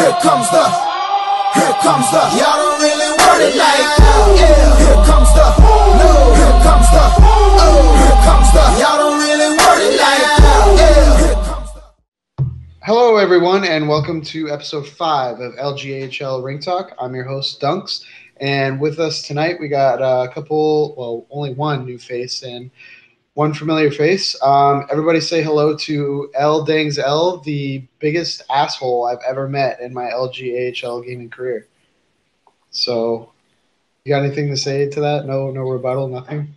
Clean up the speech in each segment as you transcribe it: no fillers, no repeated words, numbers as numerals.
y'all don't really want it like that. Yeah, here comes the, no, here comes the, oh, here comes the, y'all don't really want it like that. Yeah, here comes the. Hello, everyone, and welcome to episode 5 of LGAHL Rink Talk. I'm your host, Dunks, and with us tonight we got a couple, well, only one new face and one familiar face. Everybody say hello to LGAHL, the biggest asshole I've ever met in my LGAHL gaming career. So, you got anything to say to that? No rebuttal, nothing?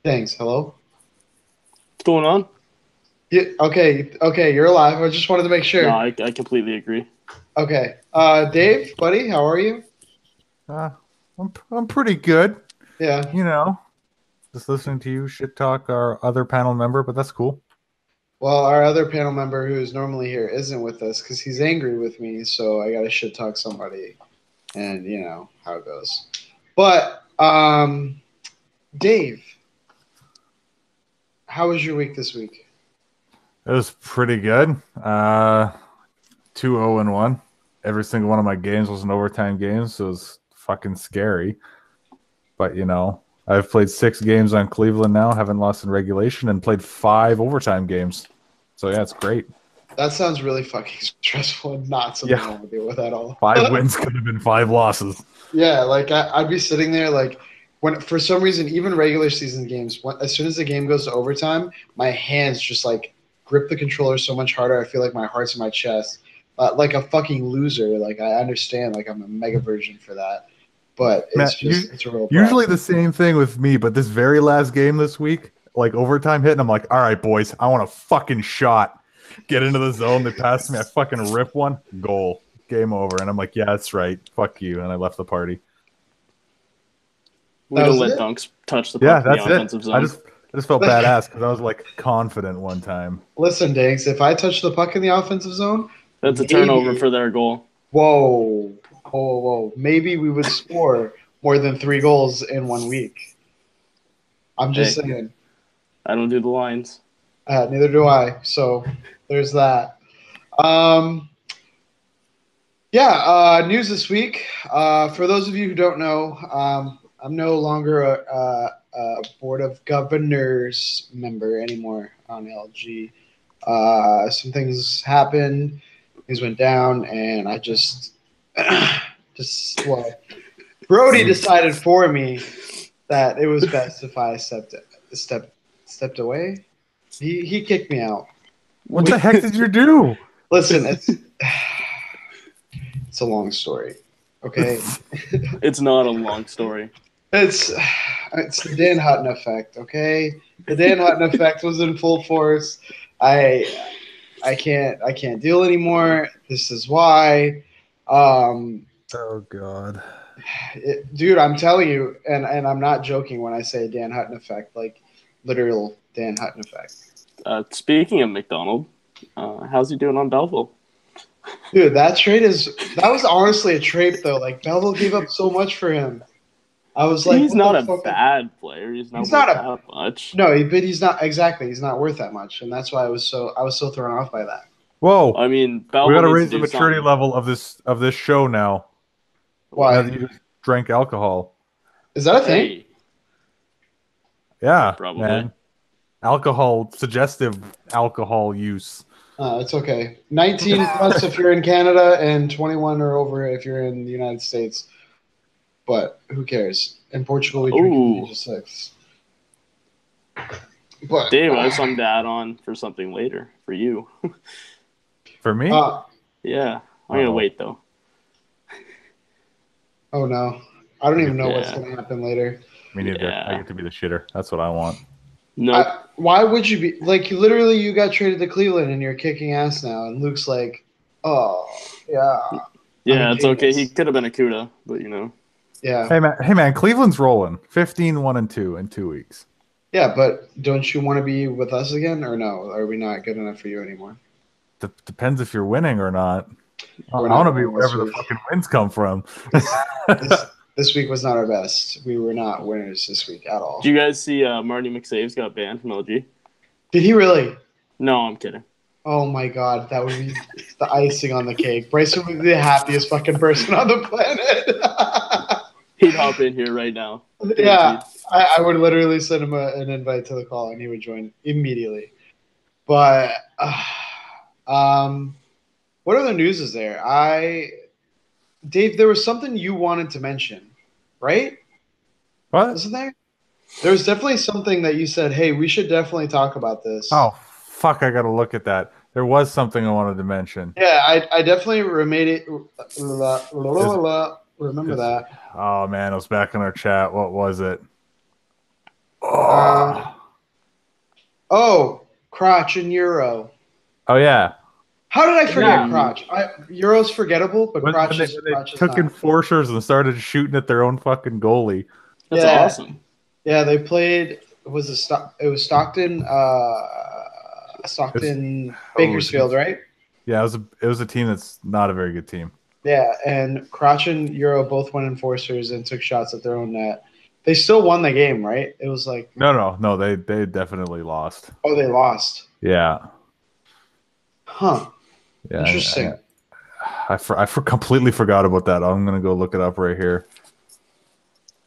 Thanks. Hello? What's going on? Yeah, okay, you're alive. I just wanted to make sure. No, I completely agree. Okay. Dave, buddy, how are you? I'm pretty good. Yeah. You know, just listening to you shit talk our other panel member, but that's cool. Well, our other panel member who is normally here isn't with us because he's angry with me, so I got to shit talk somebody, and you know how it goes. But, Dave, how was your week this week? It was pretty good. 2-0-1. Every single one of my games was an overtime game, so it was fucking scary. But, you know, I've played 6 games on Cleveland now, haven't lost in regulation, and played 5 overtime games. So, yeah, it's great. That sounds really fucking stressful and not something I want to deal with at all. 5 wins could have been 5 losses. Yeah, like I'd be sitting there like when for some reason even regular season games, as soon as the game goes to overtime, my hands just like grip the controller so much harder. I feel like my heart's in my chest, like a fucking loser. Like I understand, like I'm a mega virgin for that, but it's it's a real problem. Usually the same thing with me, but this very last game this week, like overtime hit, and I'm like, all right, boys, I want a fucking shot. Get into the zone. They pass me. I fucking rip one. Goal. Game over. And I'm like, yeah, that's right. Fuck you. And I left the party. We don't let Dunks touch the puck in the offensive zone. I just felt badass because I was like confident one time. Listen, Danks, if I touch the puck in the offensive zone, that's a turnover for their goal. Whoa. Maybe we would score more than 3 goals in 1 week. I'm just saying. I don't do the lines. Neither do I. So there's that. News this week. For those of you who don't know, I'm no longer a Board of Governors member anymore on LG. Some things happened, things went down, and I Brody decided for me that it was best if I stepped away. He kicked me out. What the heck did you do? Listen, it's a long story. Okay, it's not a long story. It's the Dan Hutton effect. Okay, the Dan Hutton effect was in full force. I can't deal anymore. This is why. Oh God, dude, I'm telling you, and I'm not joking when I say Dan Hutton effect, like literal Dan Hutton effect. Speaking of McDonald, how's he doing on Belleville? Dude, that was honestly a trade though. Like Belleville gave up so much for him. I was like, he's not a bad player. He's not that much. No, but he's not exactly. He's not worth that much, and that's why I was so thrown off by that. Whoa! I mean, we got to raise the maturity level of this show now. Why? You just drank alcohol. Is that a thing? Hey. Yeah, probably. Man. Suggestive alcohol use. It's okay. 19 plus if you're in Canada, and 21 or over if you're in the United States. But who cares? In Portugal, we drink age 6. But Dave, I have something to add on for something later for you. For me? Yeah, I'm gonna wait though. Oh no, I don't even know what's gonna happen later. Me neither. Yeah. I get to be the shitter. That's what I want. No. Why would you be like? You got traded to Cleveland and you're kicking ass now, and Luke's like, oh yeah. Yeah, it's okay. He could have been a Cuda, but you know. Yeah. Hey man, Cleveland's rolling 15-1-2 in 2 weeks. Yeah, but don't you want to be with us again, or no? Are we not good enough for you anymore? Depends if you're winning or not. I want to be wherever the fucking wins come from. This week was not our best. We were not winners this week at all. Did you guys see Marty McSaves got banned from LG? Did he really? No, I'm kidding. Oh my god, that would be the icing on the cake. Bryson would be the happiest fucking person on the planet. He'd hop in here right now. Yeah, Guaranteed. I would literally send him an invite to the call and he would join immediately. But what other news is there? Dave, there was something you wanted to mention, right? What? Wasn't there? There was definitely something that you said, hey, we should definitely talk about this. Oh, fuck, I gotta look at that. There was something I wanted to mention. Yeah, I definitely remade it. Remember that. Oh, man, it was back in our chat. What was it? Oh, Crotch and Euro. oh yeah. How did I forget Yeah. Crotch? Euro's forgettable, but When Crotch they is took not. enforcers and started shooting at their own fucking goalie. That's Yeah. awesome. Yeah, they played. It was Stockton, Bakersfield, right? Yeah, it was a team that's not a very good team. Yeah, and Crotch and Euro both went enforcers and took shots at their own net. They still won the game, right? It was like, No, they definitely lost. oh, they lost. Yeah. Huh. Yeah. Interesting. I completely forgot about that. I'm gonna go look it up right here.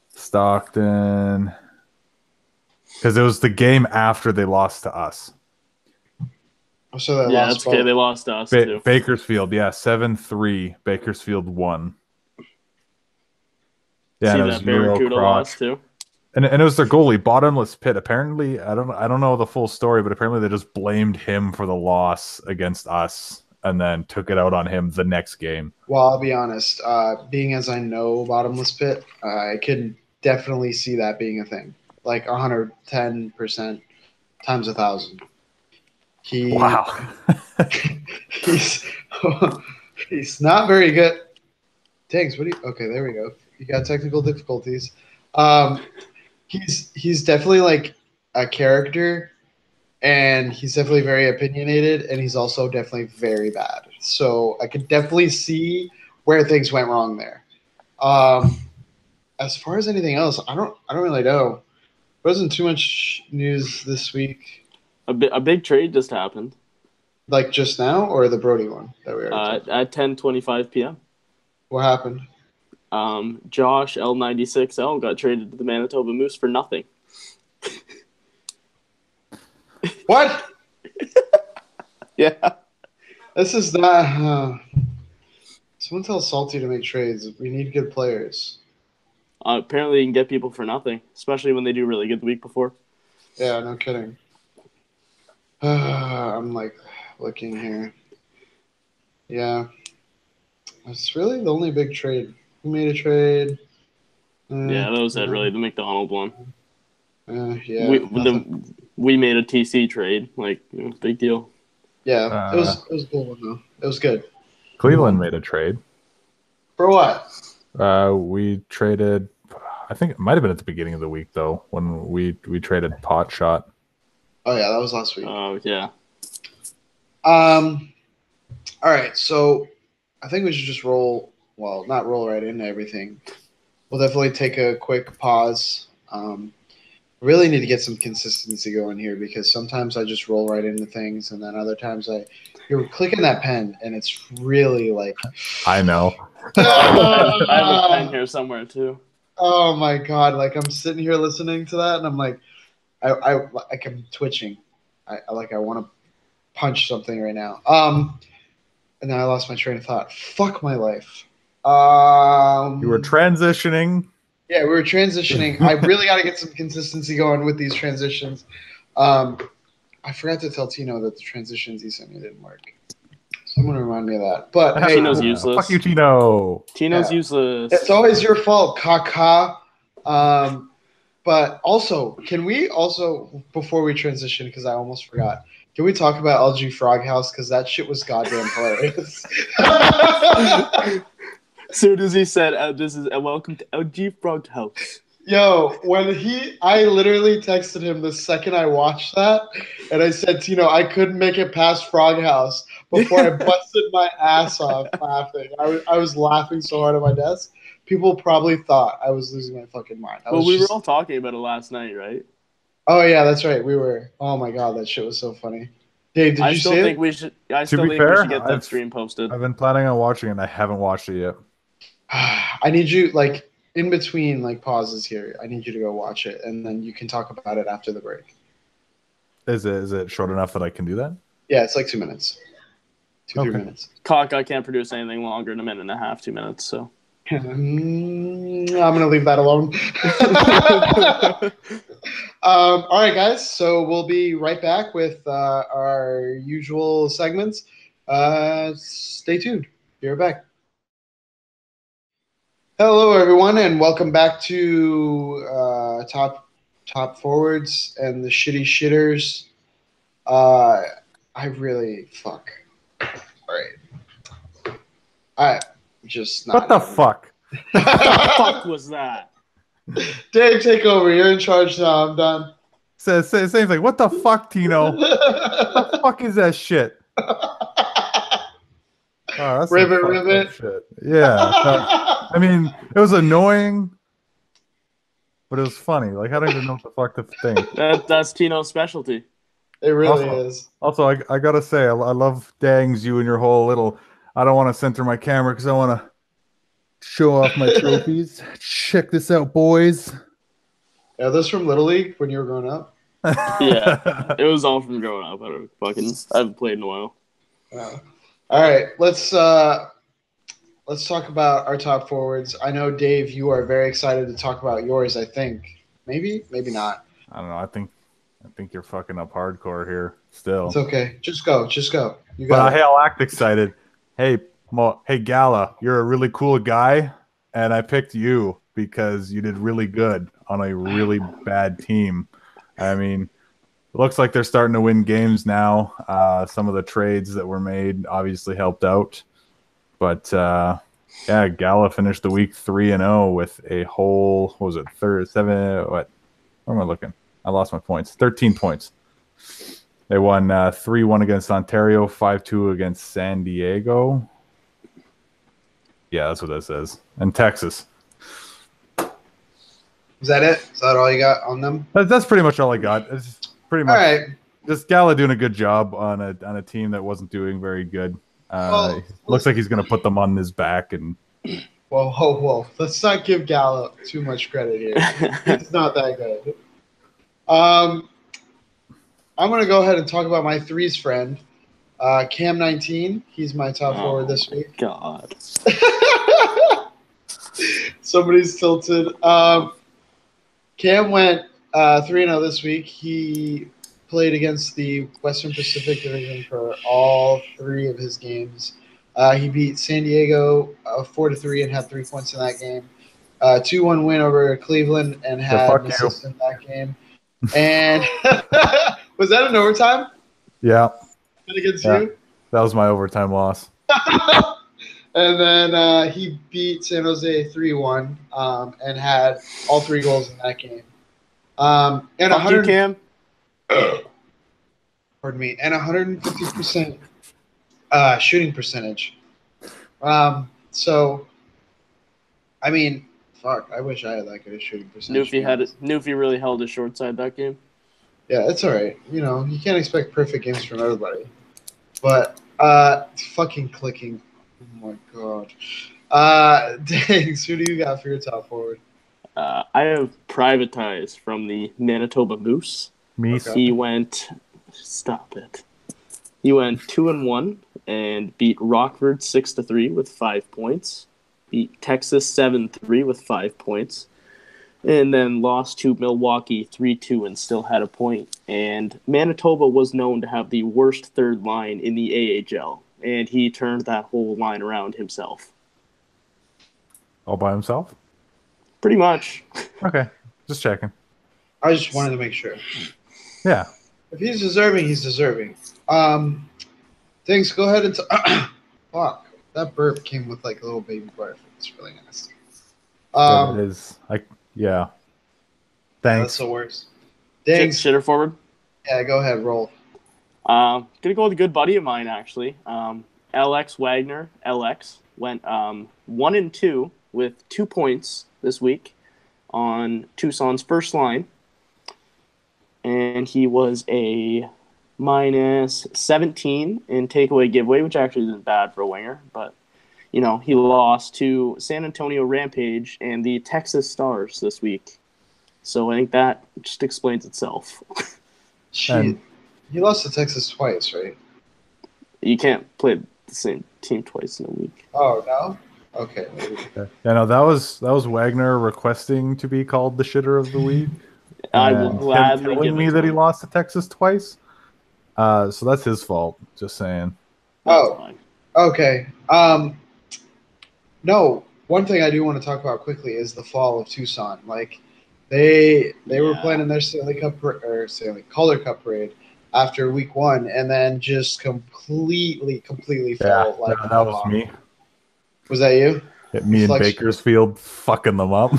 Stockton, because it was the game after they lost to us. So they Yeah, lost that's okay. both. They lost to us too. Bakersfield, yeah, 7-3. Bakersfield won. Yeah, See and it was that Barracuda Euro lost Crotch. too. And it was their goalie, Bottomless Pit. Apparently, I don't know the full story, but apparently they just blamed him for the loss against us, and then took it out on him the next game. Well, I'll be honest. Being as I know Bottomless Pit, I can definitely see that being a thing. Like 110% times 1,000. Wow. He's he's not very good. Thanks. Okay, there we go. You got technical difficulties. He's definitely like a character, and he's definitely very opinionated, and he's also definitely very bad. So I could definitely see where things went wrong there. As far as anything else, I don't really know. There wasn't too much news this week. A big trade just happened Like just now, or the Brody one that we already talked about? at 10:25 p.m. What happened? Josh L96L got traded to the Manitoba Moose for nothing. What? Yeah. This is not. Someone tell Salty to make trades. We need good players. Apparently, you can get people for nothing, especially when they do really good the week before. Yeah, no kidding. I'm like looking here. Yeah, it's really the only big trade. Who made a trade? Yeah, that was really the McDonald one. Yeah, we made a TC trade, like big deal. yeah. It was a cool one though. It was good. Cleveland made a trade. For what? We traded. I think it might have been at the beginning of the week though, when we traded Pot Shot. Oh yeah, that was last week. Oh yeah. All right, so I think we should just roll. Well, not roll right into everything. We'll definitely take a quick pause. Really need to get some consistency going here because sometimes I just roll right into things, and then other times you're clicking that pen, and it's really like. I know. I have a pen here somewhere too. Oh my god! Like I'm sitting here listening to that, and I'm like, I'm twitching. I want to punch something right now. And then I lost my train of thought. Fuck my life. You were transitioning. Yeah, we were transitioning. I really got to get some consistency going with these transitions. I forgot to tell Tino that the transitions he sent me didn't work. Someone remind me of that. But hey, Tino's useless. Fuck you, Tino. Tino's Yeah. useless. it's always your fault, Kaka. But also, can we also, before we transition, because I almost forgot, can we talk about LG Frog House? Because that shit was goddamn hilarious. As soon as he said, "This is welcome to LG Frog House." Yo, I literally texted him the second I watched that, and I said, Tino, I couldn't make it past Frog House before I busted my ass off laughing. I was laughing so hard at my desk. People probably thought I was losing my fucking mind. We were all talking about it last night, right? Oh yeah, that's right. We were. Oh my god, that shit was so funny. Dave, did I you still see think it? we should. I To still be think we fair, should get that stream posted. I've been planning on watching it and I haven't watched it yet. I need you, like, in between, like, pauses here, I need you to go watch it, and then you can talk about it after the break. Is it short enough that I can do that? Yeah, it's like 2 minutes. 3 Okay. minutes. Cock, I can't produce anything longer than a minute and a half, 2 minutes. So I'm going to leave that alone. All right, guys. So we'll be right back with our usual segments. Stay tuned. Be right back. Hello, everyone, and welcome back to top forwards and the shitty shitters. I really fuck. All right. I'm just not. What the fuck? what the fuck was that? Dave, take over. You're in charge now. I'm done. Same thing. What the fuck, Tino? What the fuck is that shit? Oh, that's some Ribbit, fucked ribbit. up shit. Yeah. I mean, it was annoying, but it was funny. Like, I don't even know what the fuck to think. That's Tino's specialty. It really Also- is. Also, I gotta say, I love Dangs, you and your whole little. I don't want to center my camera because I want to show off my trophies. Check this out, boys. Yeah, this from Little League when you were growing up. Yeah, it was all from growing up. I haven't played in a while. All right, let's talk about our top forwards. I know, Dave, you are very excited to talk about yours. I think maybe not. I don't know. I think you're fucking up hardcore here still. It's okay. Just go. You But got it. I'll act excited. Hey, hey, Gala, you're a really cool guy, and I picked you because you did really good on a really bad team. I mean, it looks like they're starting to win games now. Some of the trades that were made obviously helped out. But, yeah, Gala finished the week 3-0 with a whole, what was it, 7, what? Where am I looking? I lost my points. 13 points. They won 3-1 against Ontario, 5-2 against San Diego. Yeah, that's what that says. And Texas. Is that it? Is that all you got on them? That's pretty much all I got. It's pretty much All right. just Gala doing a good job on a team that wasn't doing very good. Looks like he's going to put them on his back. And Whoa. Let's not give Gallo too much credit here. It's not that good. I'm going to go ahead and talk about my threes friend, Cam 19. He's my top forward this week. God. Somebody's tilted. Cam went 3-0 this week. He played against the Western Pacific Division for all 3 of his games. He beat San Diego 4-3 and had 3 points in that game. 2-1 win over Cleveland and had an assist in that game. And was that an overtime? yeah, Against you? that was my overtime loss. And then he beat San Jose 3-1 and had all 3 goals in that game. And Fuck you, Cam. Pardon me. And 150% shooting percentage. So, I mean, fuck. I wish I had that good a shooting percentage. Newfie really held his short side that game. Yeah, it's all right. You know, you can't expect perfect games from everybody. But fucking clicking. Oh my god. Dangs, who do you got for your top forward? I have Privatized from the Manitoba Moose. Meese. He went. Stop it. He went 2-1 and beat Rockford 6-3 with 5 points. Beat Texas 7-3 with 5 points. And then lost to Milwaukee 3-2 and still had a point. And Manitoba was known to have the worst third line in the AHL. And he turned that whole line around himself. All by himself? Pretty much. Okay, just checking. I just wanted to make sure. Yeah. If he's deserving, he's deserving. Thanks. Go ahead and fuck. That burp came with like a little baby barf. It's really nice. It is. Yeah. That's Thanks. the worst. Thanks. Shitter forward. Yeah, go ahead. Roll. Gonna go with a good buddy of mine actually. LX Wagner. LX went 1-2 with 2 points this week on Tucson's first line, and he was a minus 17 in takeaway giveaway, which actually isn't bad for a winger, but he lost to San Antonio Rampage and the Texas Stars this week. So I think that just explains itself. Shit. He lost to Texas twice, right? You can't play the same team twice in a week. Oh, no? Okay. Yeah, no, that was Wagner requesting to be called the shitter of the week. I will And gladly him telling give me it that to he him. lost to Texas twice. So that's his fault. Just saying. That's Oh, fine. okay. No, one thing I do want to talk about quickly is the fall of Tucson. Like, they were planning their Calder Cup parade after week 1, and then just completely fell like that was me. Was that you? Me in Bakersfield fucking them up.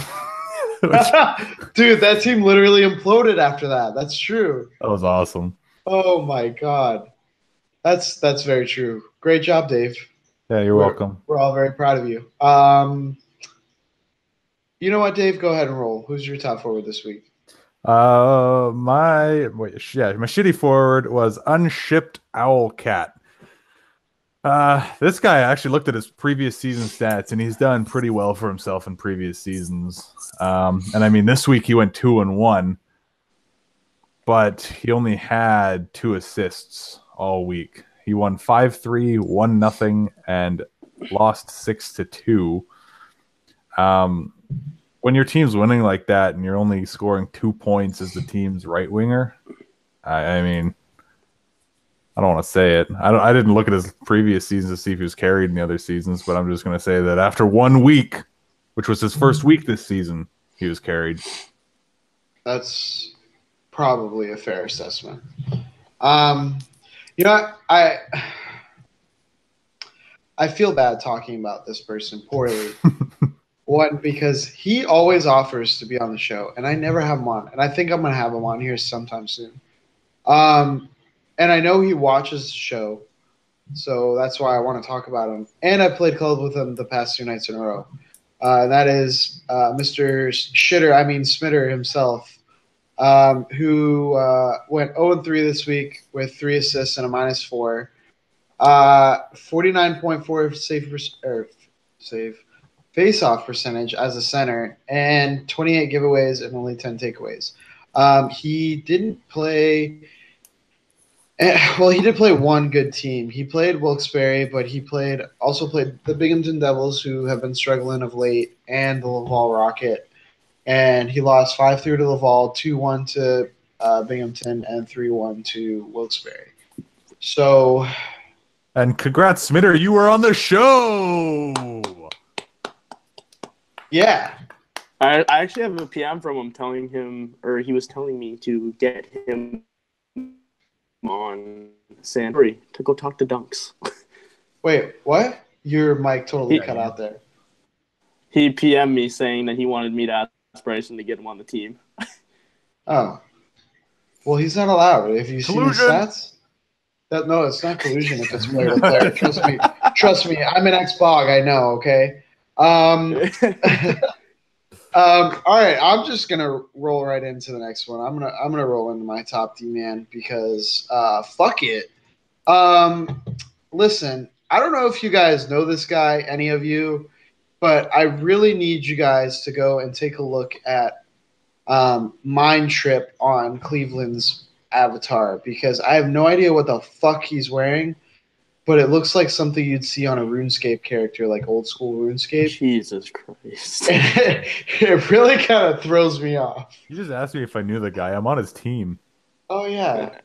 Dude, that team literally imploded after that. That's true. That was awesome. Oh my god. That's very true. Great job, Dave. Yeah, you're welcome. We're all very proud of you. You know what, Dave? Go ahead and roll. Who's your top forward this week? My shitty forward was Unshipped Owlcat. This guy actually looked at his previous season stats, and he's done pretty well for himself in previous seasons. And I mean, this week he went 2-1, but he only had 2 assists all week. He won 5-3, 1-0, and lost 6-2. When your team's winning like that and you're only scoring 2 points as the team's right winger, I mean, I don't want to say it. I didn't look at his previous seasons to see if he was carried in the other seasons, but I'm just going to say that after 1 week, which was his first week this season, he was carried. That's probably a fair assessment. You know, I feel bad talking about this person poorly. One, because he always offers to be on the show, and I never have him on. And I think I'm going to have him on here sometime soon. And I know he watches the show, so that's why I want to talk about him. And I played club with him the past 2 nights in a row. That is Mr. Smitter himself, who went 0-3 this week with 3 assists and a -4. 49.4 face-off percentage as a center, and 28 giveaways and only 10 takeaways. He didn't play. Well, he did play one good team. He played Wilkes-Barre, but he also played the Binghamton Devils, who have been struggling of late, and the Laval Rocket. And he lost 5-3 to Laval, 2-1 to Binghamton, and 3-1 to Wilkes-Barre. So, and congrats, Smitter, you were on the show. Yeah. I actually have a PM from him telling him, or he was telling me to get him on Sandbury to go talk to Dunks. Wait, what? Your mic totally cut out there. He PM'd me saying that he wanted me to ask Bryson to get him on the team. Oh. Well, he's not allowed. If you see his Collusion. stats, no, it's not collusion if it's player to player. Trust me. I'm an ex-bog. I know. Okay. All right. I'm just gonna roll right into the next one. I'm gonna roll into my top D man because fuck it. Listen, I don't know if you guys know this guy, any of you, but I really need you guys to go and take a look at Mind Trip on Cleveland's avatar, because I have no idea what the fuck he's wearing, but it looks like something you'd see on a RuneScape character, like old school RuneScape. Jesus Christ. It really kind of throws me off. You just asked me if I knew the guy. I'm on his team. Oh yeah.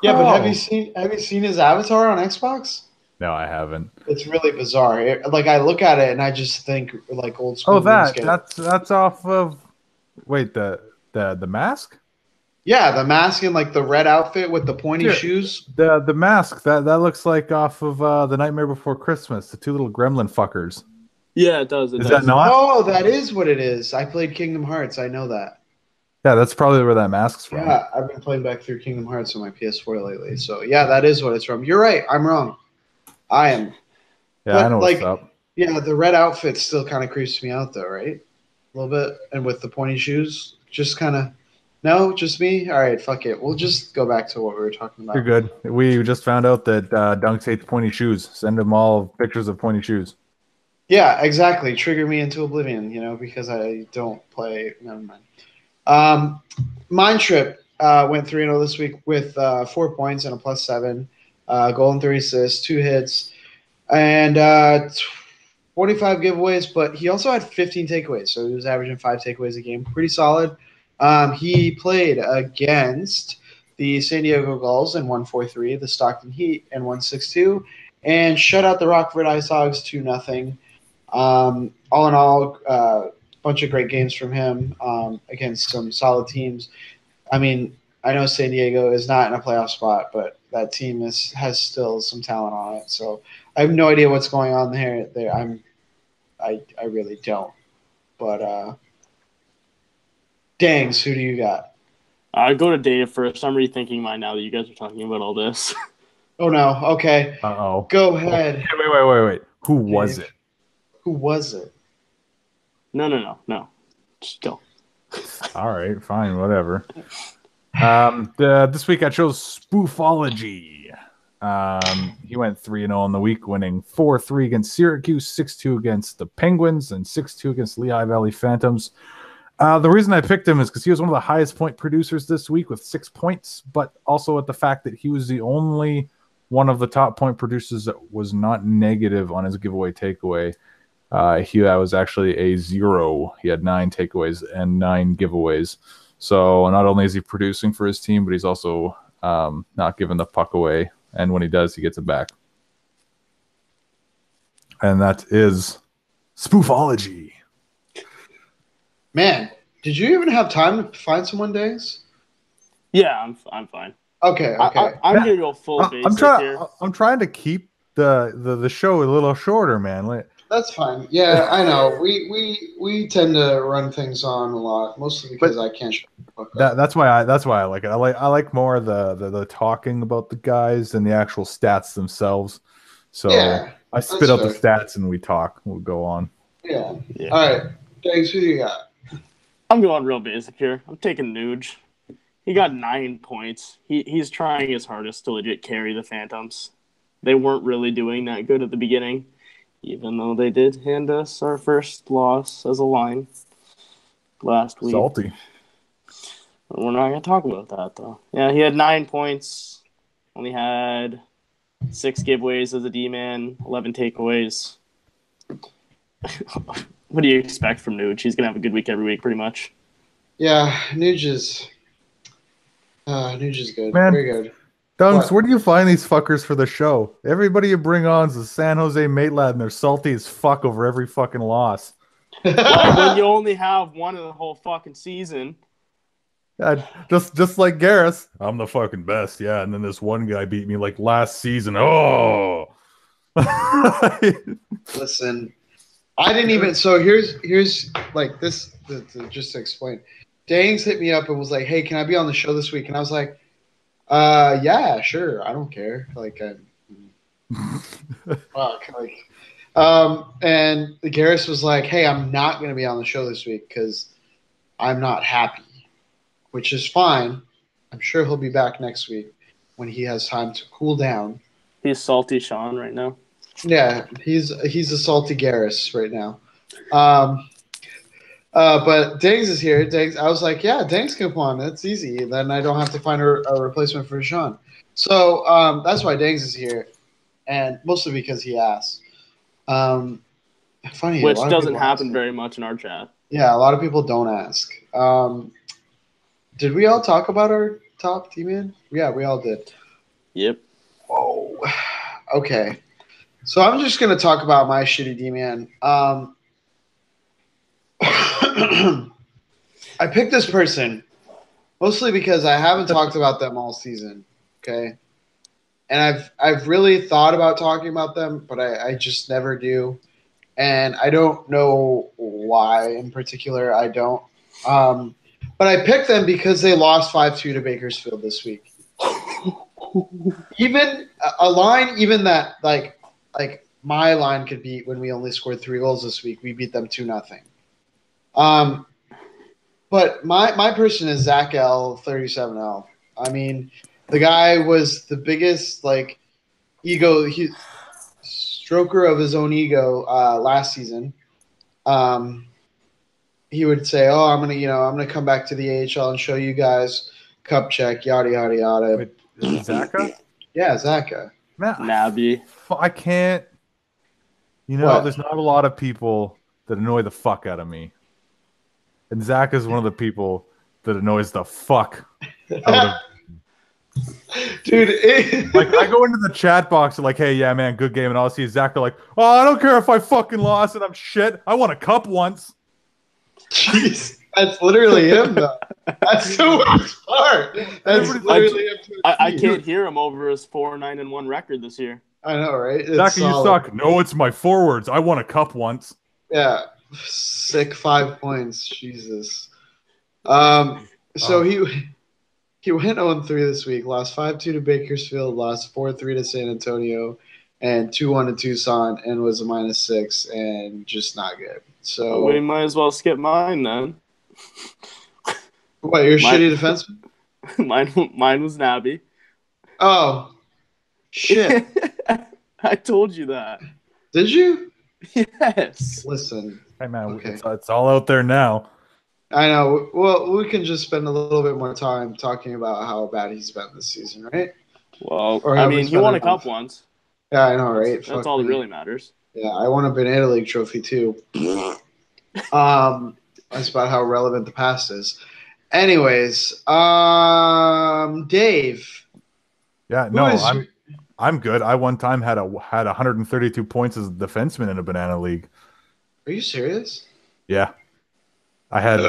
Yeah, but have you seen his avatar on Xbox? No, I haven't. It's really bizarre. I look at it and I just think like old school. Oh, RuneScape. that's off of. Wait, the mask? Yeah, the mask and like the red outfit with the pointy shoes. The mask that looks like off of The Nightmare Before Christmas. The 2 little gremlin fuckers. Yeah, it does. Is that not? Oh, that is what it is. I played Kingdom Hearts. I know that. Yeah, that's probably where that mask's from. Yeah, I've been playing back through Kingdom Hearts on my PS4 lately. So yeah, that is what it's from. You're right. I'm wrong. I am. Yeah, I know what's up. Yeah, the red outfit still kind of creeps me out though, right? A little bit, and with the pointy shoes, just kind of. No, just me? All right, fuck it. We'll just go back to what we were talking You're about. good. We just found out that Dunks hates pointy shoes. Send him all pictures of pointy shoes. Yeah, exactly. Trigger me into oblivion, because I don't play. Never mind. Mind Trip went 3-0 this week with 4 points and a +7, goal and 3 assists, 2 hits, and 25 giveaways. But he also had 15 takeaways, so he was averaging 5 takeaways a game. Pretty solid. He played against the San Diego Gulls and won 4-3, the Stockton Heat and won 6-2, and shut out the Rockford Ice Hogs 2-0. All in all, bunch of great games from him against some solid teams. I mean, I know San Diego is not in a playoff spot, but that team has still some talent on it. So I have no idea what's going on there. I really don't. But Dangs, who do you got? I go to Dave first. I'm rethinking mine now that you guys are talking about all this. Oh no. Okay. Uh-oh. Go ahead. Wait. Who was Dave. it? Who was it? No. Just go. All right, fine, whatever. This week I chose Spoofology. He went 3-0 on the week, winning 4-3 against Syracuse, 6-2 against the Penguins, and 6-2 against Lehigh Valley Phantoms. The reason I picked him is because he was one of the highest point producers this week with 6 points, but also at the fact that he was the only one of the top point producers that was not negative on his giveaway takeaway. He was actually a 0. He had 9 takeaways and 9 giveaways. So not only is he producing for his team, but he's also not giving the puck away. And when he does, he gets it back. And that is Spoofology. Man, did you even have time to find someone, Dangs? Yeah, I'm fine. Okay. I'm gonna go full basic here. I'm trying to keep the show a little shorter, man. That's fine. Yeah, I know. We tend to run things on a lot, mostly because I can't shut the fuck up. That's why I like it. I like more the talking about the guys than the actual stats themselves. So Yeah, I spit out the fair. stats and we talk. We'll go on. Yeah. All right. Thanks. Who do you got? I'm going real basic here. I'm taking Nuge. He got 9 points. He's trying his hardest to legit carry the Phantoms. They weren't really doing that good at the beginning, even though they did hand us our first loss as a line last week. Salty. We're not going to talk about that, though. Yeah, he had 9 points. Only had 6 giveaways as a D-man, 11 takeaways. What do you expect from Nuge? He's going to have a good week every week, pretty much. Yeah, Nuge is good. Man. Very good. Dunks, What? where do you find these fuckers for the show? Everybody you bring on is a San Jose mate lad, and they're salty as fuck over every fucking loss. Well, when you only have one in the whole fucking season. Just like Garrus, I'm the fucking best, yeah. And then this one guy beat me like last season. Oh, Listen, I didn't even. So here's like this. Just to explain, Dangs hit me up and was like, "Hey, can I be on the show this week?" And I was like, yeah, sure. I don't care. Like, fuck. Like, and Garrus was like, "Hey, I'm not going to be on the show this week because I'm not happy," which is fine. I'm sure he'll be back next week when he has time to cool down. He's salty Sean right now. Yeah, he's a salty Garrus right now. But Dangs is here. Dangs, I was like, yeah, Dangs can come on. That's easy. Then I don't have to find a replacement for Sean. So that's why Dangs is here, and mostly because he asked. Funny, which doesn't happen very much in our chat. Yeah, a lot of people don't ask. Did we all talk about our top D-man? Yeah, we all did. Yep. Whoa. Okay. So I'm just going to talk about my shitty D-man. I picked this person mostly because I haven't talked about them all season, okay? And I've really thought about talking about them, but I just never do. And I don't know why in particular I don't. But I picked them because they lost 5-2 to Bakersfield this week. Even a line, even that like my line could beat when we only scored 3 goals this week. We beat them 2-0. But my person is Zach L37L. I mean, the guy was the biggest like stroker of his own ego last season. He would say, "Oh, I'm gonna come back to the AHL and show you guys cup check, yada yada yada." Wait, is it Zaka? Yeah, Zaka. Man, Nabby. I can't. What? There's not a lot of people that annoy the fuck out of me, and Zach is one of the people that annoys the fuck out of. Dude, Like, I go into the chat box and like, hey, yeah, man, good game, and I'll see Zach. They're like, oh, I don't care if I fucking lost and I'm shit. I won a cup once. jeez, that's literally him though. That's the worst part. That's literally him. I can't hear him over his 4-9-1 record this year. I know, right? It's Zach, you solid. suck. No, it's my forwards. I won a cup once. Yeah, sick 5 points. Jesus. So he went 0-3 this week. Lost 5-2 to Bakersfield. Lost 4-3 to San Antonio, and 2-1 to Tucson, and was a -6, and just not good. So We might as well skip mine then. what? You're a Mine- shitty defenseman? mine was Nabby. Oh, shit! I told you that. Did you? Yes. Listen, Hey, man, Okay. it's all out there now. I know. Well, we can just spend a little bit more time talking about how bad he's been this season, right? Well, Or I have we mean, he spent won a enough? cup once. Yeah, I know, right? That's Fuck all that me. really matters. Yeah, I won a Banana League trophy too. That's about how relevant the past is. Anyways, Dave. Yeah, who no, is- I'm good. I one time had 132 points as a defenseman in a banana league. Are you serious? Yeah. I had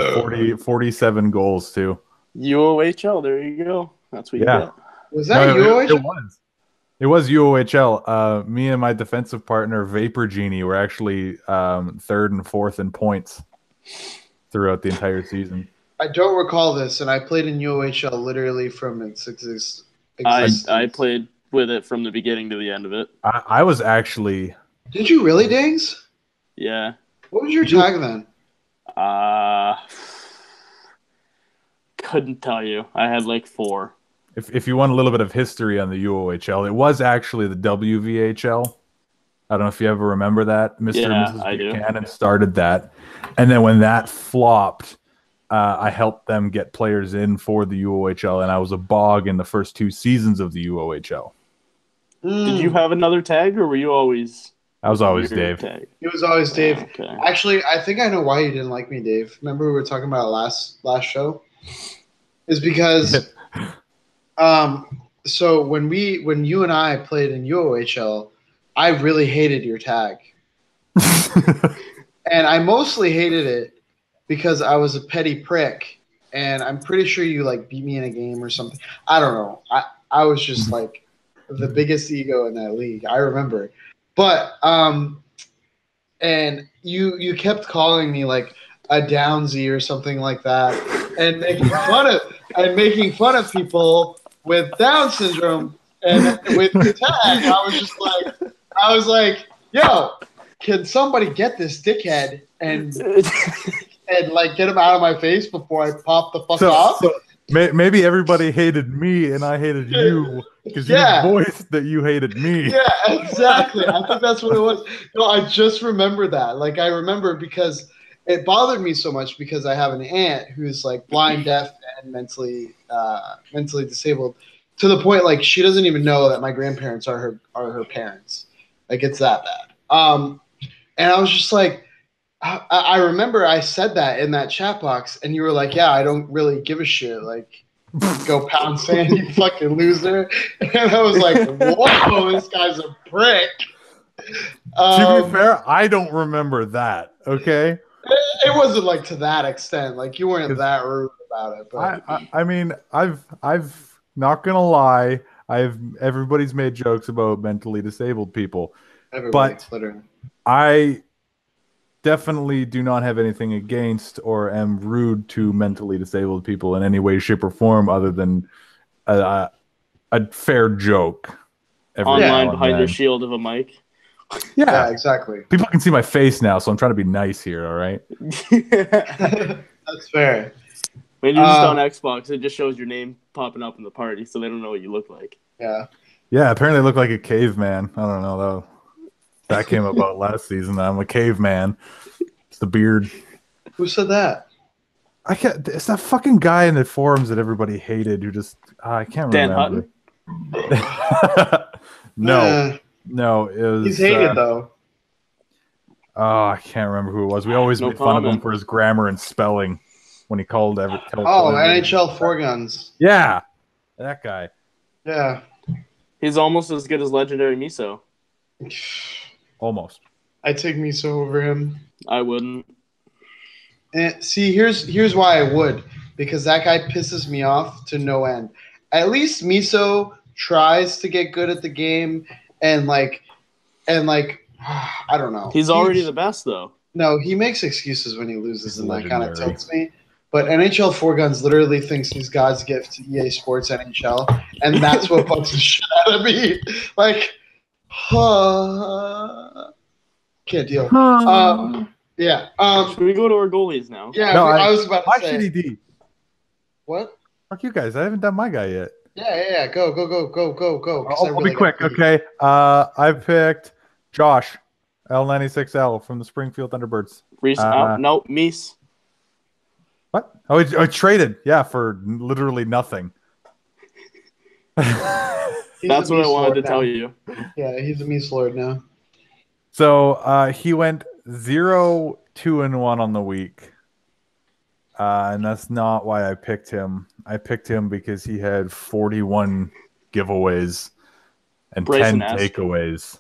47 goals too. UOHL, there you go. That's what you Yeah. get. Was that No, UOH? It was UOHL. Me and my defensive partner, Vapor Genie, were actually third and fourth in points throughout the entire season. I don't recall this, and I played in UOHL literally from its existence. I played with it from the beginning to the end of it. I was actually Did you really, Dings? Yeah. What was your tag then? Couldn't tell you. I had like 4. if you want a little bit of history on the UOHL, it was actually the WVHL. I don't know if you ever remember that. Mr. Yeah, and Mrs. I do. Buchanan started that. And then when that flopped, I helped them get players in for the UOHL, and I was a bog in the first 2 seasons of the UOHL. Did you have another tag, or were you always? I was always your Dave. Tag? It was always Dave. Okay. Actually, I think I know why you didn't like me, Dave. Remember we were talking about last show? Is because so when you and I played in UOHL, I really hated your tag. And I mostly hated it because I was a petty prick, and I'm pretty sure you like beat me in a game or something. I don't know. I was just like the biggest ego in that league. I remember. But and you kept calling me like a Downsy or something like that, and making fun of people with Down syndrome and with the tag. I was like, yo, can somebody get this dickhead and like get him out of my face before I pop the fuck off? So maybe everybody hated me and I hated you because Yeah. you voiced that you hated me. Yeah, exactly. I think that's what it was. No, I just remember that. Like, I remember because it bothered me so much because I have an aunt who's like blind, deaf, and mentally disabled to the point like she doesn't even know that my grandparents are her parents. Like, it's that bad. And I was just like, I remember I said that in that chat box, and you were like, "Yeah, I don't really give a shit. Like, go pound sand, you fucking loser." And I was like, "Whoa, this guy's a prick." To be fair, I don't remember that. Okay, It wasn't like to that extent. Like, you weren't that rude about it. But I mean, I've not gonna lie. Everybody's made jokes about mentally disabled people. everybody, but- literally. I definitely do not have anything against or am rude to mentally disabled people in any way, shape, or form other than a fair joke. Every now Online and behind then. your shield of a mic. Yeah, Yeah. exactly. People can see my face now, so I'm trying to be nice here, all right? That's fair. When you're just on Xbox, it just shows your name popping up in the party, so they don't know what you look like. Yeah. Yeah, apparently I look like a caveman. I don't know though. That came about last season. I'm a caveman. It's the beard. Who said that? I can't. It's that fucking guy in the forums that everybody hated who just I can't Dan remember. Hutton? No, it was. He's hated though. Oh, I can't remember who it was. We always made fun of him for his grammar and spelling when he called NHL Four Guns. Yeah, that guy. Yeah. He's almost as good as Legendary Miso. Almost. I take Miso over him. I wouldn't. And see, here's why I would, because that guy pisses me off to no end. At least Miso tries to get good at the game, and like I don't know. He's already the best though. No, he makes excuses when he loses, and that kind of tilts me. But NHL Four Guns literally thinks he's God's gift to EA Sports NHL, and that's what bugs the shit out of me. Like, can't deal. Yeah. Should we go to our goalies now? Yeah, No, I was about to say. shitty D. What? Fuck you guys. I haven't done my guy yet. Yeah. Go. 'cause I I'll really be quick, gotta pee. okay? I picked Josh, L96L from the Springfield Thunderbirds. No, Mies. What? Oh, I traded. Yeah, for literally nothing. He's That's a what I Mies wanted Lord to now. tell you. Yeah, he's a Mies Lord now. So he went 0-2-1 on the week. And that's not why I picked him. I picked him because he had 41 giveaways and 10 takeaways.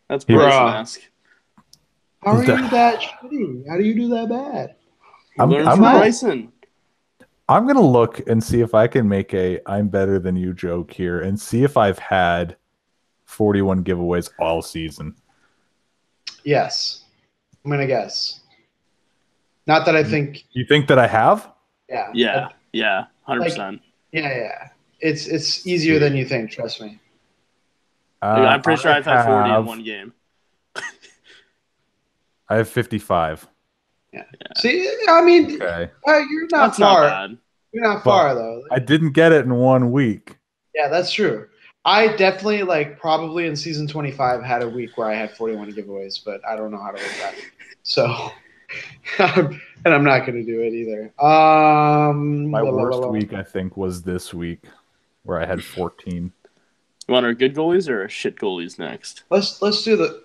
That's Bryson-esque. How are you that shitty? How do you do that bad? Learn from Bryson. I'm going to look and see if I can make a I'm better than you joke here and see if I've had 41 giveaways all season. Yes. I'm going to guess. Not that I think. You think that I have? Yeah. Yeah. 100%. Yeah. It's easier than you think, trust me. I'm pretty sure I've had 40 in one game. I have 55. Yeah. See, I mean, Okay. You're not That's far. not bad. You're not far, though. I didn't get it in 1 week. Yeah, that's true. I definitely, probably in season 25 had a week where I had 41 giveaways, but I don't know how to work that. So, and I'm not going to do it either. My worst week, I think, was this week where I had 14. You want our good goalies or our shit goalies next? Let's do the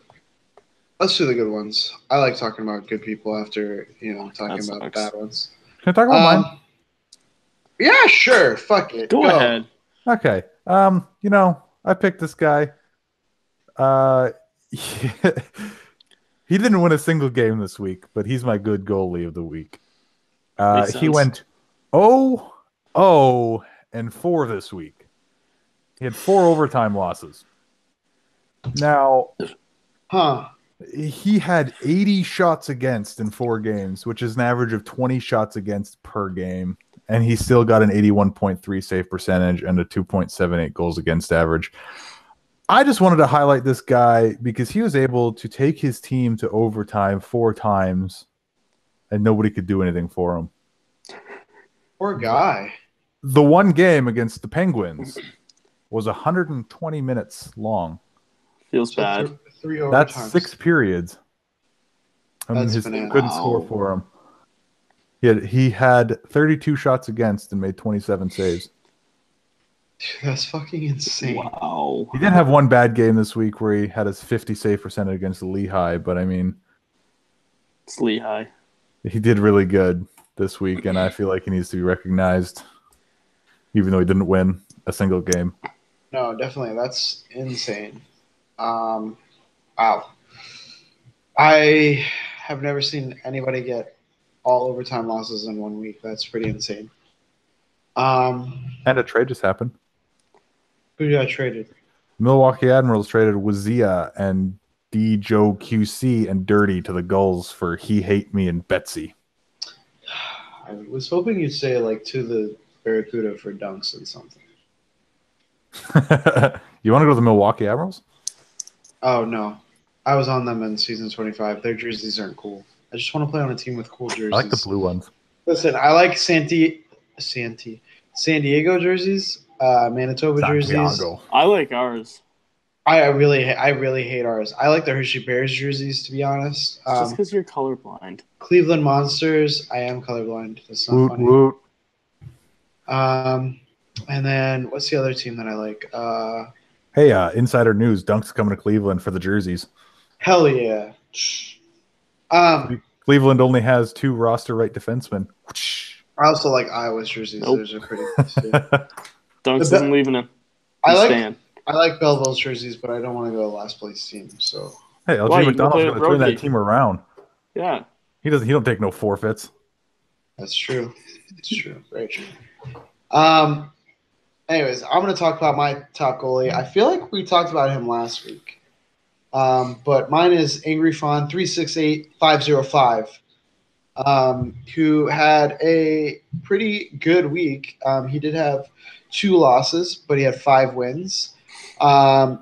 good ones. I like talking about good people after talking about bad ones. Can I talk about mine? Yeah, sure. Fuck it. Go ahead. Okay. I picked this guy. He didn't win a single game this week, but he's my good goalie of the week. He went 0-4 this week. He had 4 overtime losses. Now, he had 80 shots against in 4 games, which is an average of 20 shots against per game. And he still got an 81.3 save percentage and a 2.78 goals against average. I just wanted to highlight this guy because he was able to take his team to overtime 4 times and nobody could do anything for him. Poor guy. The one game against the Penguins was 120 minutes long. Feels bad. 3 overtimes. That's 6 periods. And That's his team bananas. couldn't score for him. He had 32 shots against and made 27 saves. That's fucking insane. Wow. He did have one bad game this week where he had his 50 save percentage against Lehigh, but I mean, It's Lehigh. he did really good this week, and I feel like he needs to be recognized, even though he didn't win a single game. No, definitely. That's insane. Wow. I have never seen anybody get all overtime losses in 1 week. That's pretty insane. And a trade just happened. Who got traded? Milwaukee Admirals traded Wazia and D. Joe QC and Dirty to the Gulls for He Hate Me and Betsy. I was hoping you'd say to the Barracuda for dunks and something. You want to go to the Milwaukee Admirals? Oh, no. I was on them in season 25. Their jerseys aren't cool. I just want to play on a team with cool jerseys. I like the blue ones. Listen, I like San Diego jerseys, Manitoba jerseys. Santiago. I like ours. I really hate ours. I like the Hershey Bears jerseys, to be honest. It's just because you're colorblind. Cleveland Monsters. I am colorblind. That's not Woot funny. woot. And then what's the other team that I like? Hey, insider news: Dunk's coming to Cleveland for the jerseys. Hell yeah. Cleveland only has 2 roster right defensemen. I also like Iowa's jerseys. Nope. Those are pretty nice too. Dunks isn't leaving him. I like Belleville's jerseys, but I don't want to go to last place team. So Hey, LG Why, you McDonald's play going with to turn that Brody. team around. Yeah. He don't take no forfeits. that's true. It's true. Very true. Anyways, I'm going to talk about my top goalie. I feel like we talked about him last week. But mine is Angry Fawn 368505, who had a pretty good week. He did have 2 losses, but he had 5 wins.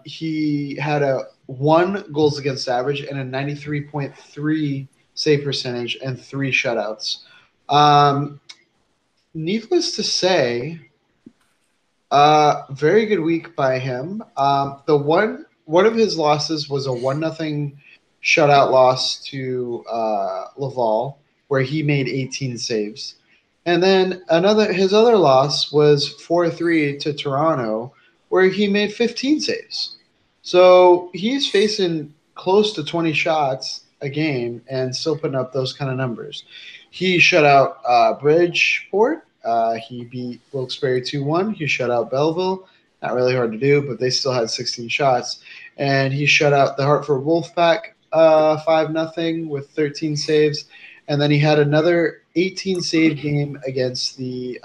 He had a 1 goals against average and a 93.3 save percentage and 3 shutouts. Needless to say, very good week by him. One of his losses was a 1-0 shutout loss to Laval, where he made 18 saves. And then his other loss was 4-3 to Toronto, where he made 15 saves. So he's facing close to 20 shots a game and still putting up those kind of numbers. He shut out Bridgeport. He beat Wilkes-Barre 2-1. He shut out Belleville. Not really hard to do, but they still had 16 shots. And he shut out the Hartford Wolfpack 5-0 with 13 saves. And then he had another 18-save game against the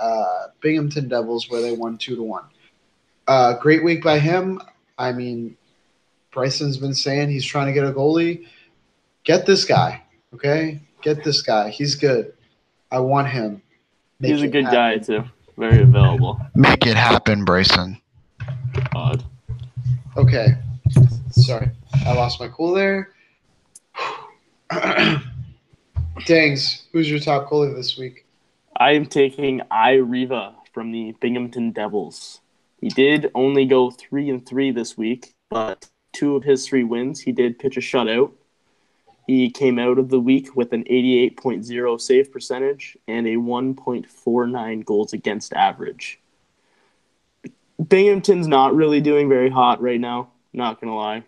Binghamton Devils where they won 2-1. Great week by him. I mean, Bryson's been saying he's trying to get a goalie. Get this guy, okay? Get this guy. He's good. I want him. He's a good guy, too. Very available. Make it happen, Bryson. Odd. Okay. Sorry. I lost my cool there. Dangs, who's your top goalie this week? I am taking Riva from the Binghamton Devils. He did only go 3-3 this week, but 2 of his 3 wins, he did pitch a shutout. He came out of the week with an 88.0 save percentage and a 1.49 goals against average. Binghamton's not really doing very hot right now, not going to lie.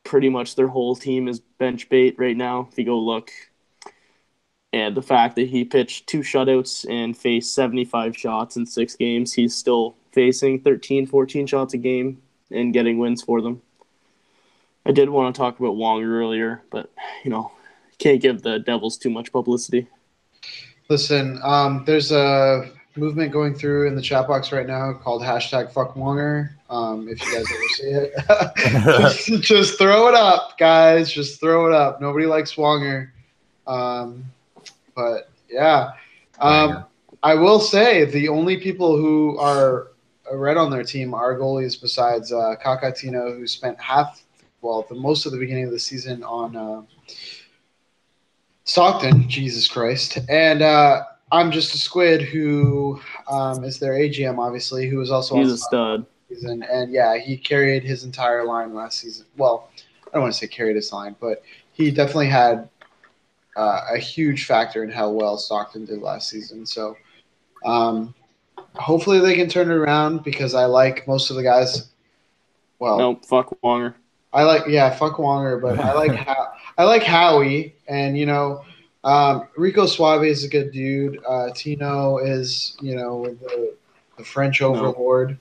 Pretty much their whole team is bench bait right now, if you go look. And the fact that he pitched 2 shutouts and faced 75 shots in 6 games, he's still facing 13, 14 shots a game and getting wins for them. I did want to talk about Wonger earlier, but, can't give the Devils too much publicity. Listen, there's a movement going through in the chat box right now called #FuckWonger. If you guys ever see it, just throw it up, guys. Just throw it up. Nobody likes Wonger. But, yeah. I will say the only people who are red on their team are goalies besides Kakatino, who spent most of the beginning of the season on Stockton, Jesus Christ. And I'm Just a Squid, who is their AGM, obviously, who was also He's on a stud. Season. And, yeah, he carried his entire line last season. Well, I don't want to say carried his line, but he definitely had a huge factor in how well Stockton did last season. So hopefully they can turn it around because I like most of the guys. Well, Nope, fuck Wonger. Fuck Wonger, but I like Howie, and Rico Suave is a good dude. Tino is the French overlord,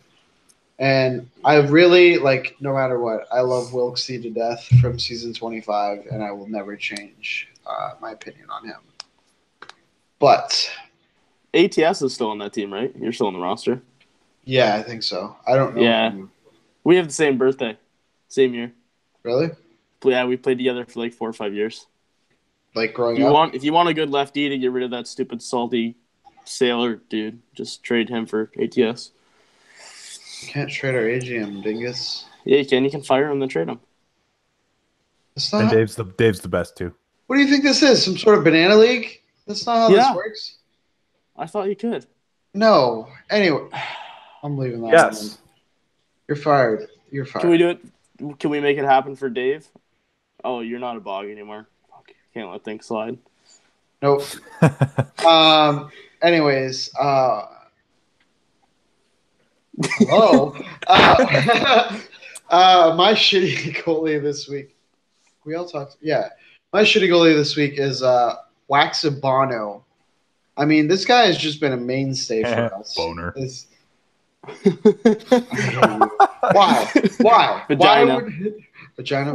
and I really no matter what, I love Wilksy to death from season 25, and I will never change my opinion on him. But ATS is still on that team, right? You're still on the roster. yeah, I think so. I don't know. Yeah, we have the same birthday, same year. Really? Yeah, we played together for 4 or 5 years. Like growing up? If you want a good lefty to get rid of that stupid salty sailor dude, just trade him for ATS. Can't trade our AGM, dingus. Yeah, you can. You can fire him and then trade him. It's not. And Dave's the best too. What do you think this is? Some sort of banana league? That's not how Yeah. this works. I thought you could. No. Anyway, I'm leaving that. Yes. Alone. You're fired. You're fired. Can we do it? Can we make it happen for Dave? Oh, you're not a bog anymore. Fuck, can't let things slide. Nope. Anyways, hello. My shitty goalie this week. We all talked. Yeah, my shitty goalie this week is Waxabano. I mean, this guy has just been a mainstay for us. Boner. Why? Why? Vagina. Why would vagina?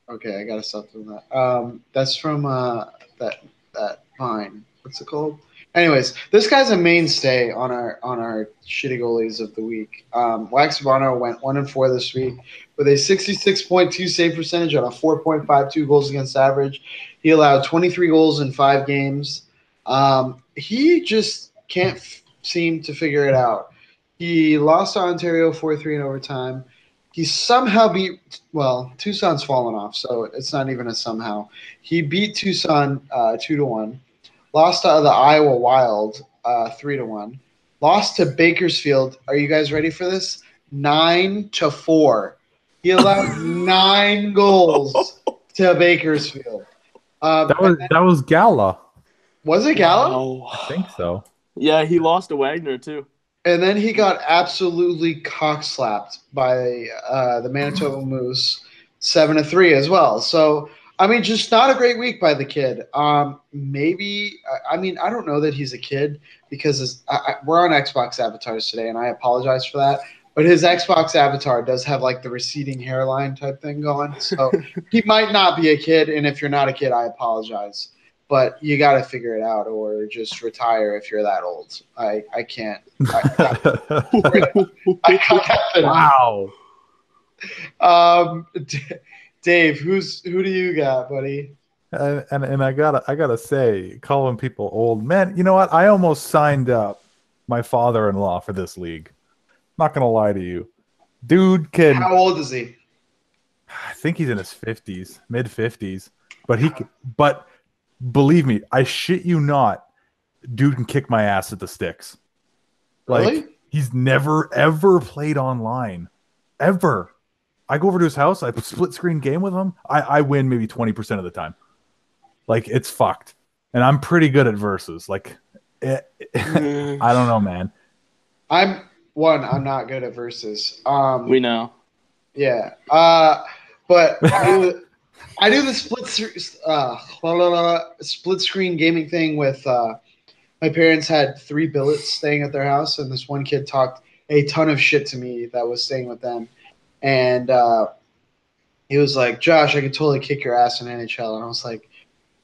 Okay, I gotta stop doing that. That's from that Vine. What's it called? Anyways, this guy's a mainstay on our shitty goalies of the week. Waxabano went 1-4 this week with a 66.2 save percentage on a 4.52 goals against average. He allowed 23 goals in 5 games. He just can't seem to figure it out. He lost to Ontario 4-3 in overtime. He somehow beat – well, Tucson's fallen off, so it's not even a somehow. He beat Tucson 2-1. Lost to the Iowa Wild 3-1. Lost to Bakersfield. Are you guys ready for this? 9-4. He allowed 9 goals to Bakersfield. That was Gala. Was it Gallo? Oh. I think so. Yeah, he lost to Wagner too. And then he got absolutely cock-slapped by the Manitoba Moose 7-3 as well. So, I mean, just not a great week by the kid. Maybe, I mean, I don't know that he's a kid because we're on Xbox avatars today, and I apologize for that. But his Xbox avatar does have like the receding hairline type thing going. So he might not be a kid. And if you're not a kid, I apologize. But you got to figure it out or just retire if you're that old. I can't. Wow. Dave, who do you got, buddy? And I gotta say, calling people old, man. You know what? I almost signed up my father-in-law for this league. Not gonna lie to you, dude. How old is he? I think he's in his 50s, mid 50s. But believe me, I shit you not, dude can kick my ass at the sticks. Really? Like he's never ever played online, ever. I go over to his house, I split screen game with him. I win maybe 20% of the time. Like it's fucked, and I'm pretty good at versus. Like, I don't know, man. I'm not good at versus. We know. Yeah. But I do the split screen gaming thing with my parents had 3 billets staying at their house, and this one kid talked a ton of shit to me that was staying with them. And he was like, Josh, I could totally kick your ass in NHL. And I was like,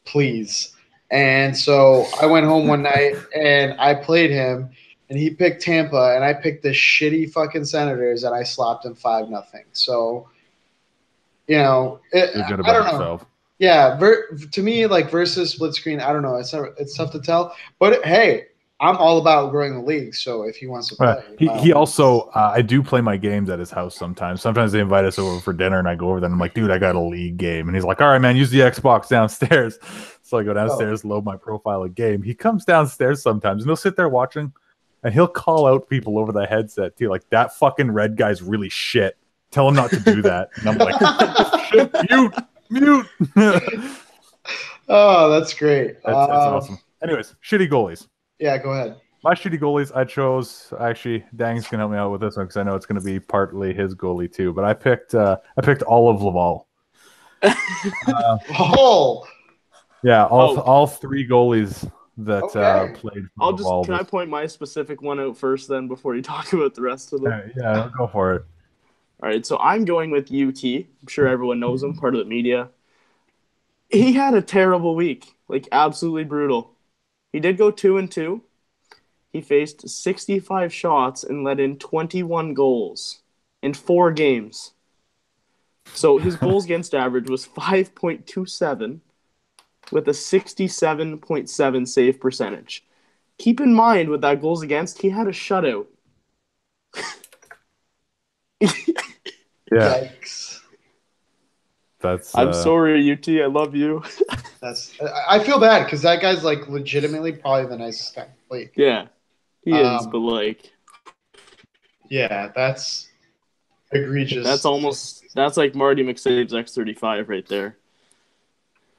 please. And so I went home one night and I played him, and he picked Tampa, and I picked the shitty fucking Senators, and I slapped him 5-0. So, you know, I don't know. Himself. Yeah, to me, like versus split screen, I don't know. It's tough to tell. But hey, I'm all about growing the league. So if he wants to play, he also I do play my games at his house sometimes. Sometimes they invite us over for dinner, and I go over there and I'm like, dude, I got a league game, and he's like, all right, man, use the Xbox downstairs. So I go downstairs, load my profile a game. He comes downstairs sometimes, and he'll sit there watching, and he'll call out people over the headset too, like that fucking red guy's really shit. Tell him not to do that. And I'm like, shit, mute. Oh, that's great. That's awesome. Anyways, shitty goalies. Yeah, go ahead. My shitty goalies, I chose. Actually, Dang's gonna help me out with this one because I know it's gonna be partly his goalie too. But I picked Olive Laval. Yeah, all 3 goalies that played for Laval. Can I point my specific one out first, then, before you talk about the rest of them? Yeah, go for it. All right, so I'm going with UT. I'm sure everyone knows him, part of the media. He had a terrible week, like absolutely brutal. He did go 2-2. He faced 65 shots and let in 21 goals in 4 games. So his goals against average was 5.27 with a 67.7 save percentage. Keep in mind with that goals against, he had a shutout. Yeah. Yikes. That's I'm sorry, UT. I love you. I feel bad because that guy's like legitimately probably the nicest guy in the league. Yeah, he is, but like, yeah, that's egregious. that's like Marty McSave's X35 right there.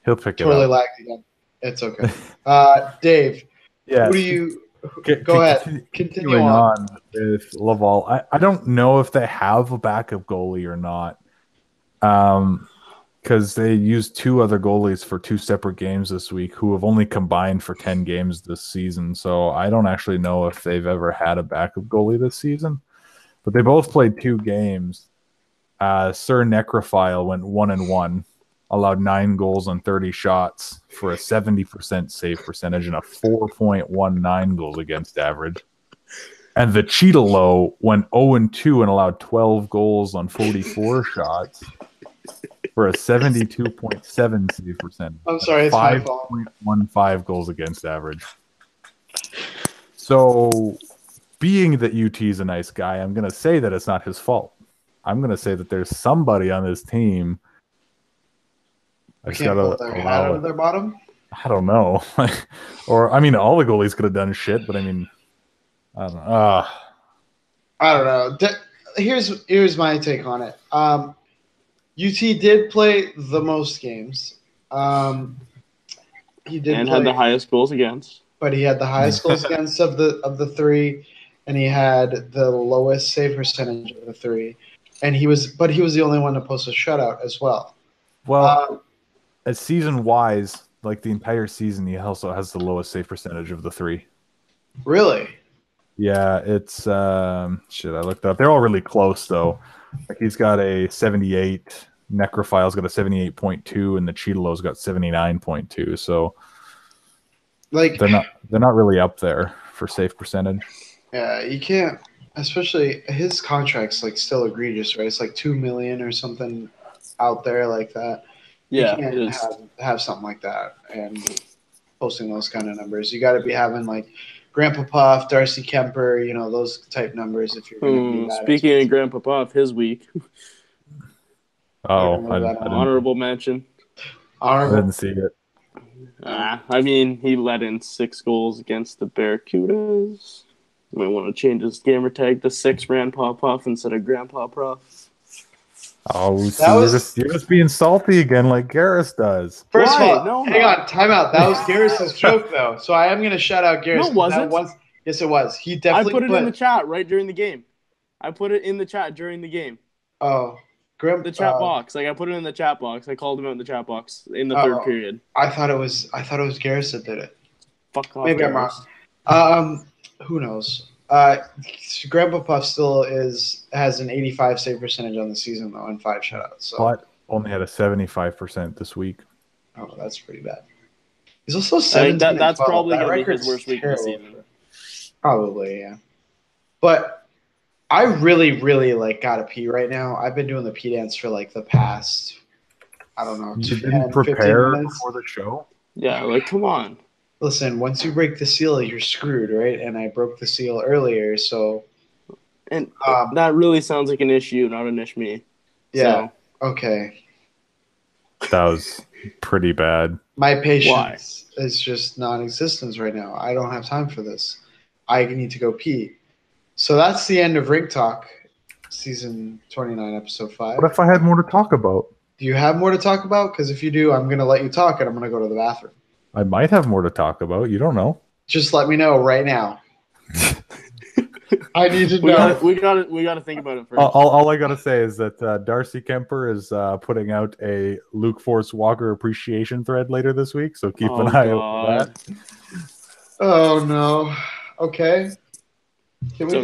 He'll pick it Totally up. lagged again. It's okay. Dave, Yeah. who do you? Go ahead. Continue Continuing on with Laval. I don't know if they have a backup goalie or not. Because they used two other goalies for two separate games this week who have only combined for 10 games this season. So I don't actually know if they've ever had a backup goalie this season. But they both played 2 games. Sir Necrophile went 1-1, allowed 9 goals on 30 shots for a 70% save percentage and a 4.19 goals against average. And the Cheetalo went 0-2 and allowed 12 goals on 44 shots for a 72.7 save percentage. I'm sorry, it's my fault. 5.15 goals against average. So, being that UT is a nice guy, I'm going to say that it's not his fault. I'm going to say that there's somebody on this team. I can't pull their hat out of their bottom. I don't know. Or, I mean, all the goalies could have done shit, but I mean, I don't know. I don't know. Here's my take on it. UT did play the most games. He did and play, had the highest goals against. but he had the highest goals against of the 3, and he had the lowest save percentage of the 3. And he was the only one to post a shutout as well. Well, as season wise, like the entire season, he also has the lowest save percentage of the 3. Really? Yeah, it's I looked up. They're all really close though. Like he's got a 78, Necrophile's got a 78.2, and the Cheetalo's got 79.2. So like they're not really up there for save percentage. Yeah, you can't. Especially his contract's like still egregious, right? It's like $2 million or something out there like that. Yeah, you can't have something like that and posting those kind of numbers. You got to be having like Grandpa Puff, Darcy Kemper, those type numbers if you're going to be that. Speaking of Grandpa Puff, his week. Oh, I didn't, honorable mention. I didn't see it. I mean, he let in 6 goals against the Barracudas. You might want to change his gamer tag to 6 Grandpa Puff instead of Grandpa Puff. Oh, you're just being salty again like Garrus does. First of all, hang on, time out. That was Garrus's joke, though. So I am going to shout out Garrus. No, it wasn't. Yes, it was. He definitely I put it in the chat right during the game. I put it in the chat during the game. Oh. The chat box. Like I put it in the chat box. I called him out in the chat box in the third period. I thought it was Garrus that did it. Fuck off. Maybe Garrus. I'm wrong. Who knows? Grandpa Puff still has an 85 save percentage on the season though, and 5 shutouts. So. But only had a 75% this week. Oh, that's pretty bad. He's also 17. That's probably going to be his worst week of the season. Probably, yeah. But I really, really gotta pee right now. I've been doing the pee dance for the past, I don't know, you 10, didn't prepare 15 minutes before the show. Yeah, come on. Listen, once you break the seal, you're screwed, right? And I broke the seal earlier, so. And that really sounds like an issue, not an issue. Yeah. So. Okay. That was pretty bad. My patience is just non-existent right now. I don't have time for this. I need to go pee. So that's the end of Rink Talk, season 29, episode 5. What if I had more to talk about? Do you have more to talk about? Because if you do, I'm going to let you talk and I'm going to go to the bathroom. I might have more to talk about. You don't know. Just let me know right now. I need to know. We got to think about it first. All I got to say is that Darcy Kemper is putting out a Luke Force Walker appreciation thread later this week, so keep an eye out for that. Oh, no. Okay. Can we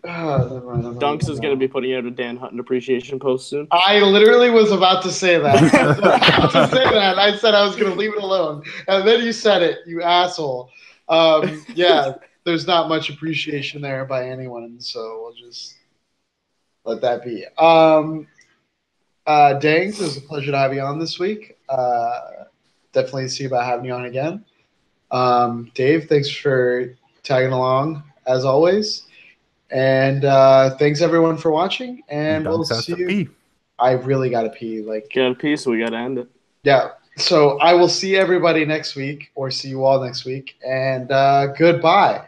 Dunks is going to be putting out a Dan Hutton appreciation post soon. I literally was about to say that. I said I was going to leave it alone. And then you said it, you asshole. Yeah, there's not much appreciation there by anyone, so we'll just let that be. Dangs, it was a pleasure to have you on this week. Definitely see about having you on again. Dave, thanks for tagging along. As always, and thanks everyone for watching, and we'll see you. I really gotta pee. Gotta pee, so we gotta end it. Yeah. So I will see everybody next week, or see you all next week, and goodbye.